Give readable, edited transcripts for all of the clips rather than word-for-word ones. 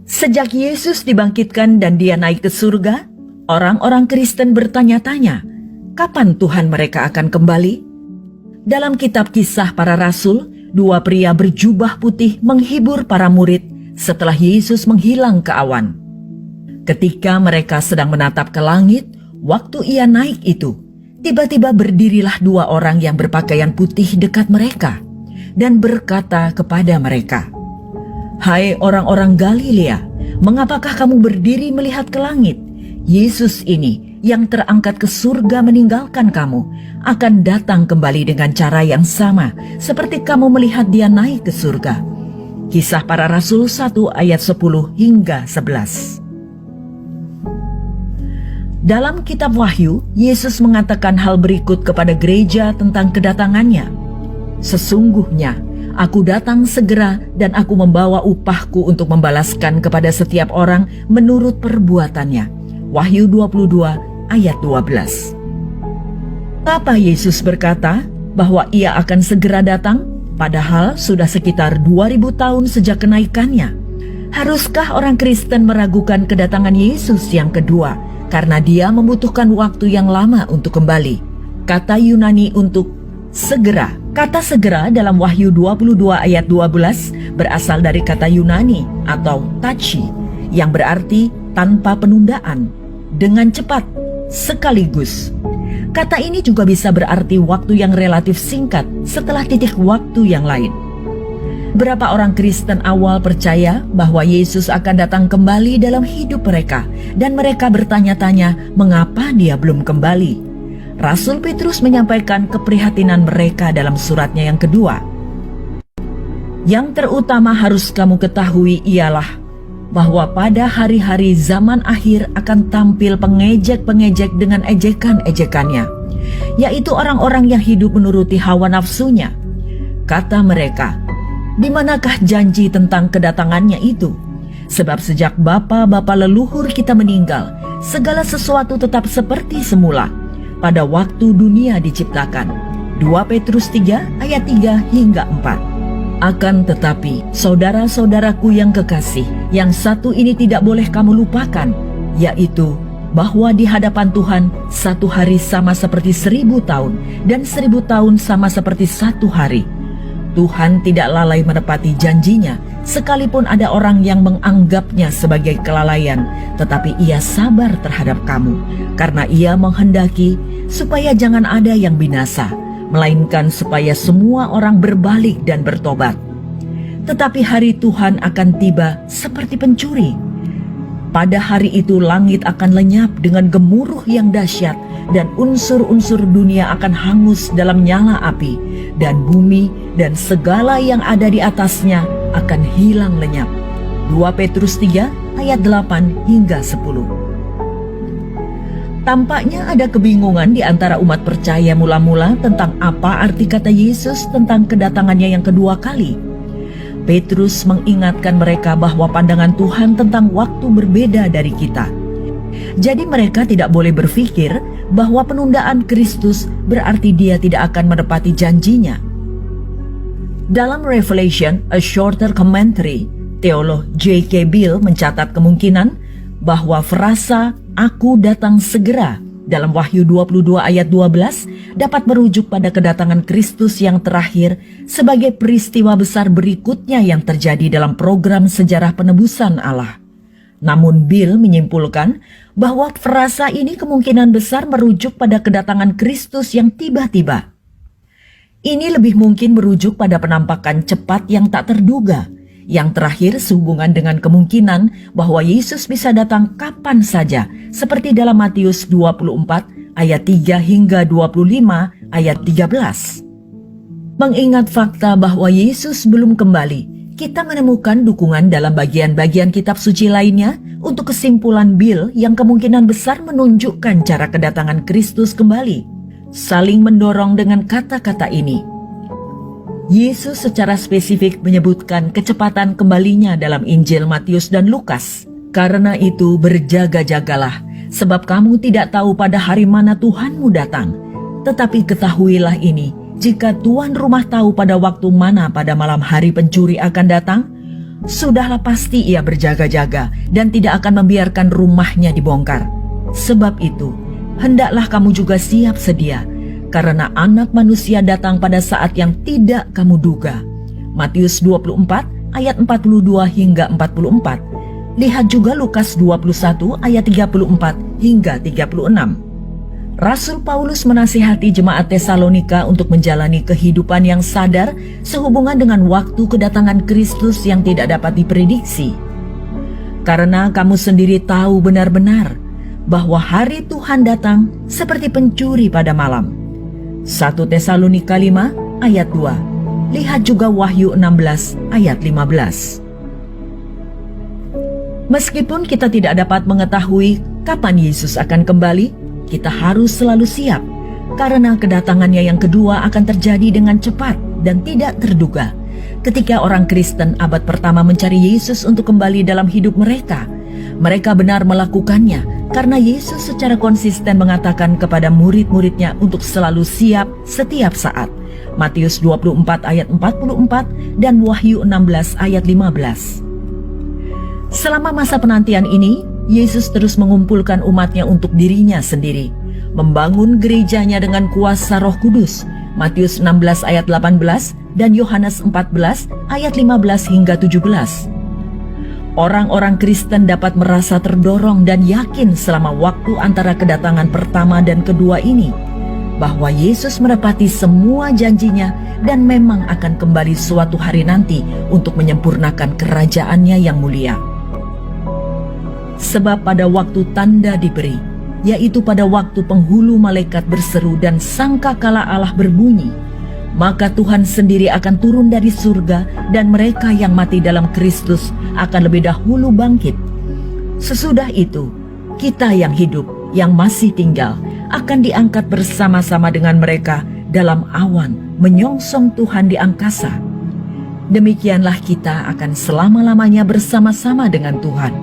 Sejak Yesus dibangkitkan dan dia naik ke surga, orang-orang Kristen bertanya-tanya, kapan Tuhan mereka akan kembali? Dalam kitab Kisah Para Rasul, dua pria berjubah putih menghibur para murid setelah Yesus menghilang ke awan. Ketika mereka sedang menatap ke langit, waktu ia naik itu, tiba-tiba berdirilah dua orang yang berpakaian putih dekat mereka dan berkata kepada mereka, "Hai orang-orang Galilea, mengapakah kamu berdiri melihat ke langit? Yesus ini yang terangkat ke surga meninggalkan kamu akan datang kembali dengan cara yang sama seperti kamu melihat dia naik ke surga." Kisah Para Rasul 1 ayat 10 hingga 11. Dalam kitab Wahyu, Yesus mengatakan hal berikut kepada gereja tentang kedatangannya. "Sesungguhnya, aku datang segera dan aku membawa upahku untuk membalaskan kepada setiap orang menurut perbuatannya." Wahyu 22 ayat 12. Apa Yesus berkata bahwa ia akan segera datang, padahal sudah sekitar 2000 tahun sejak kenaikannya? Haruskah orang Kristen meragukan kedatangan Yesus yang kedua karena dia membutuhkan waktu yang lama untuk kembali? Kata Yunani untuk segera, kata segera dalam Wahyu 22 ayat 12 berasal dari kata Yunani atau tachi yang berarti tanpa penundaan, dengan cepat, sekaligus. Kata ini juga bisa berarti waktu yang relatif singkat setelah titik waktu yang lain. Berapa orang Kristen awal percaya bahwa Yesus akan datang kembali dalam hidup mereka, dan mereka bertanya-tanya mengapa dia belum kembali. Rasul Petrus menyampaikan keprihatinan mereka dalam suratnya yang kedua. "Yang terutama harus kamu ketahui ialah bahwa pada hari-hari zaman akhir akan tampil pengejek-pengejek dengan ejekan-ejekannya, yaitu orang-orang yang hidup menuruti hawa nafsunya. Kata mereka, di manakah janji tentang kedatangannya itu? Sebab sejak bapa-bapa leluhur kita meninggal, segala sesuatu tetap seperti semula pada waktu dunia diciptakan." 2 Petrus 3 ayat 3 hingga 4. "Akan tetapi, saudara-saudaraku yang kekasih, yang satu ini tidak boleh kamu lupakan, yaitu bahwa di hadapan Tuhan satu hari sama seperti 1000 tahun, dan 1000 tahun sama seperti satu hari. Tuhan tidak lalai menepati janjinya, sekalipun ada orang yang menganggapnya sebagai kelalaian, tetapi ia sabar terhadap kamu, karena ia menghendaki supaya jangan ada yang binasa, melainkan supaya semua orang berbalik dan bertobat. Tetapi hari Tuhan akan tiba seperti pencuri. Pada hari itu langit akan lenyap dengan gemuruh yang dahsyat, dan unsur-unsur dunia akan hangus dalam nyala api, dan bumi dan segala yang ada di atasnya akan hilang lenyap." 2 Petrus 3 ayat 8 hingga 10. Tampaknya ada kebingungan di antara umat percaya mula-mula tentang apa arti kata Yesus tentang kedatangannya yang kedua kali. Petrus mengingatkan mereka bahwa pandangan Tuhan tentang waktu berbeda dari kita. Jadi mereka tidak boleh berpikir bahwa penundaan Kristus berarti dia tidak akan menepati janjinya. Dalam Revelation, A Shorter Commentary, teolog J.K. Bill mencatat kemungkinan bahwa frasa "aku datang segera" dalam Wahyu 22 ayat 12 dapat merujuk pada kedatangan Kristus yang terakhir sebagai peristiwa besar berikutnya yang terjadi dalam program sejarah penebusan Allah. Namun Bill menyimpulkan bahwa frasa ini kemungkinan besar merujuk pada kedatangan Kristus yang tiba-tiba. Ini lebih mungkin merujuk pada penampakan cepat yang tak terduga, yang terakhir sehubungan dengan kemungkinan bahwa Yesus bisa datang kapan saja, seperti dalam Matius 24 ayat 3 hingga 25 ayat 13. Mengingat fakta bahwa Yesus belum kembali, kita menemukan dukungan dalam bagian-bagian kitab suci lainnya untuk kesimpulan Bill yang kemungkinan besar menunjukkan cara kedatangan Kristus kembali, saling mendorong dengan kata-kata ini. Yesus secara spesifik menyebutkan kecepatan kembalinya dalam Injil Matius dan Lukas. Karena itu berjaga-jagalah, sebab kamu tidak tahu pada hari mana Tuhanmu datang. Tetapi ketahuilah ini, jika tuan rumah tahu pada waktu mana pada malam hari pencuri akan datang, Sudahlah, pasti ia berjaga-jaga dan tidak akan membiarkan rumahnya dibongkar. Sebab itu, hendaklah kamu juga siap sedia, karena Anak Manusia datang pada saat yang tidak kamu duga. Matius 24 ayat 42 hingga 44. Lihat juga Lukas 21 ayat 34 hingga 36. Rasul Paulus menasihati jemaat Tesalonika untuk menjalani kehidupan yang sadar sehubungan dengan waktu kedatangan Kristus yang tidak dapat diprediksi. Karena kamu sendiri tahu benar-benar bahwa hari Tuhan datang seperti pencuri pada malam. 1 Tesalonika 5 ayat 2. Lihat juga Wahyu 16 ayat 15. Meskipun kita tidak dapat mengetahui kapan Yesus akan kembali, kita harus selalu siap, karena kedatangannya yang kedua akan terjadi dengan cepat dan tidak terduga. Ketika orang Kristen abad pertama mencari Yesus untuk kembali dalam hidup mereka, mereka benar melakukannya karena Yesus secara konsisten mengatakan kepada murid-muridnya untuk selalu siap setiap saat. Matius 24 ayat 44 dan Wahyu 16 ayat 15. Selama masa penantian ini, Yesus terus mengumpulkan umatnya untuk dirinya sendiri, membangun gerejanya dengan kuasa Roh Kudus. Matius 16 ayat 18 dan Yohanes 14 ayat 15 hingga 17. Orang-orang Kristen dapat merasa terdorong dan yakin selama waktu antara kedatangan pertama dan kedua ini, bahwa Yesus menepati semua janjinya dan memang akan kembali suatu hari nanti untuk menyempurnakan kerajaannya yang mulia. Sebab pada waktu tanda diberi, yaitu pada waktu penghulu malaikat berseru dan sangkakala Allah berbunyi, maka Tuhan sendiri akan turun dari surga dan mereka yang mati dalam Kristus akan lebih dahulu bangkit. Sesudah itu, kita yang hidup, yang masih tinggal, akan diangkat bersama-sama dengan mereka dalam awan menyongsong Tuhan di angkasa. Demikianlah kita akan selama-lamanya bersama-sama dengan Tuhan.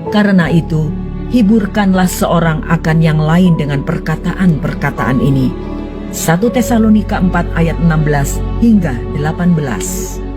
Karena itu, hiburkanlah seorang akan yang lain dengan perkataan-perkataan ini. 1 Tesalonika 4 ayat 16 hingga 18.